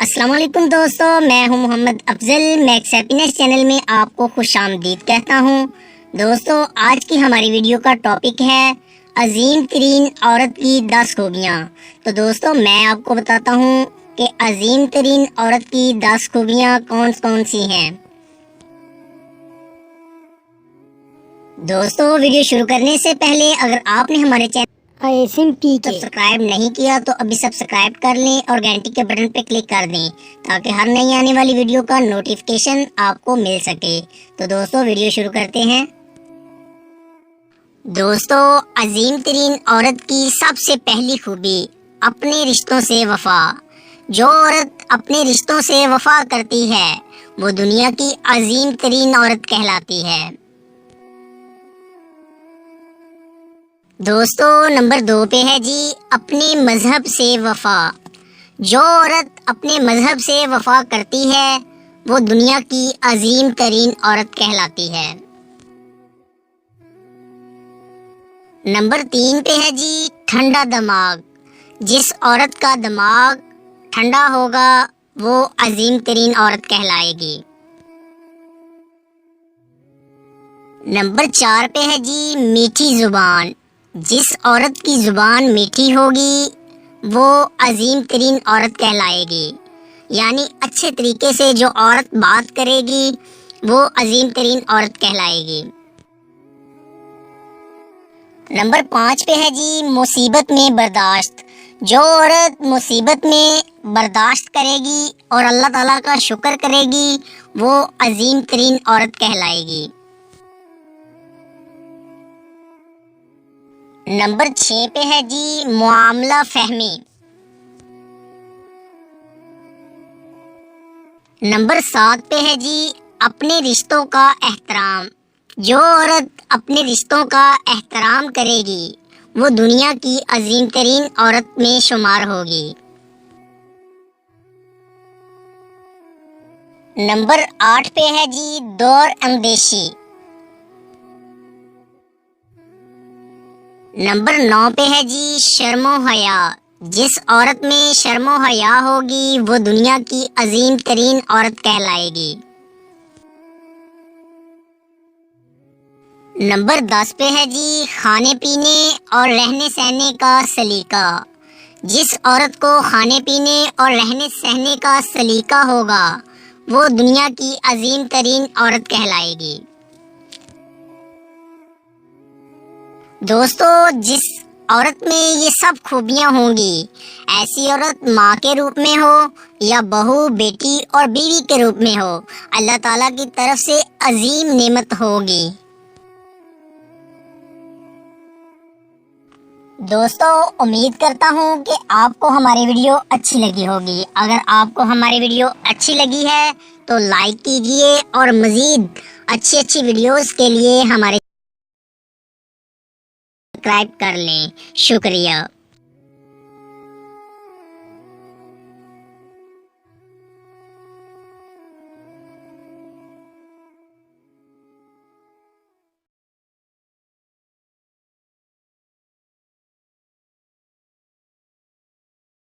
अस्सलाम वालेकुम दोस्तों, मैं हूं Mohammad Afzal. Max happiness channel में आपको खुशामदीद कहता हूं। दोस्तों, आज की हमारी वीडियो का टॉपिक है अजीम तरीन औरत की 10 खूबियां। तो दोस्तों, मैं आपको बताता हूं कि अजीम तरीन औरत की 10 खूबियां कौन कौन सी हैं। दोस्तों, वीडियो शुरू करने से पहले अगर आपने हमारे चैनल सब्सक्राइब नहीं किया तो अभी सब्सक्राइब कर लें और घंटी के बटन पे क्लिक कर दें ताकि हर नई आने वाली वीडियो का नोटिफिकेशन आपको मिल सके। तो दोस्तों, वीडियो शुरू करते हैं। दोस्तों, अजीम तरीन औरत की सबसे पहली खूबी अपने रिश्तों से वफा। जो औरत अपने रिश्तों से वफा करती है वो दुनिया की अजीम तरीन औरत कहलाती है। दोस्तों, नंबर 2 पे है जी अपने मजहब से वफा। जो औरत अपने मजहब से वफा करती है वो दुनिया की अजीम तरीन औरत कहलाती है। नंबर 3 पे है जी ठंडा दिमाग। जिस औरत का दिमाग ठंडा होगा वो अजीम तरीन औरत कहलाएगी। नंबर 4 पे है जी मीठी जुबान। जिस औरत की जुबान मीठी होगी वो अजीम तरीन औरत कहलाएगी। यानी अच्छे तरीके से जो औरत बात करेगी वो अजीम तरीन औरत कहलाएगी। नंबर 5 पे है जी मुसीबत में बर्दाश्त। जो औरत मुसीबत में बर्दाश्त करेगी और अल्लाह ताला का शुक्र करेगी वो अजीम तरीन औरत कहलाएगी। नंबर 6 पे है जी मुआमला फहमी। नंबर 7 पे है जी अपने रिश्तों का एहतराम। जो औरत अपने रिश्तों का एहतराम करेगी वो दुनिया की अजीम तरीन औरत में शुमार होगी। नंबर 8 पे है जी दौर अंदेशी। नंबर 9 पे है जी शर्मो हया। जिस औरत में शर्मो हया होगी वो दुनिया की अजीम तरीन औरत कहलाएगी। नंबर 10 पे है जी खाने पीने और रहने सहने का सलीका। जिस औरत को खाने पीने और रहने सहने का सलीका होगा वो दुनिया की अजीम तरीन औरत कहलाएगी। दोस्तों, जिस औरत में ये सब खूबियां होंगी ऐसी औरत माँ के रूप में हो या बहू, बेटी और बीवी के रूप में हो, अल्लाह ताला की तरफ से अजीम नेमत होगी। दोस्तों, उम्मीद करता हूँ कि आपको हमारी वीडियो अच्छी लगी होगी। अगर आपको हमारी वीडियो अच्छी लगी है तो लाइक कीजिए और मज़ीद अच्छी वीडियोस के लिए हमारे सब्सक्राइब कर लें। शुक्रिया।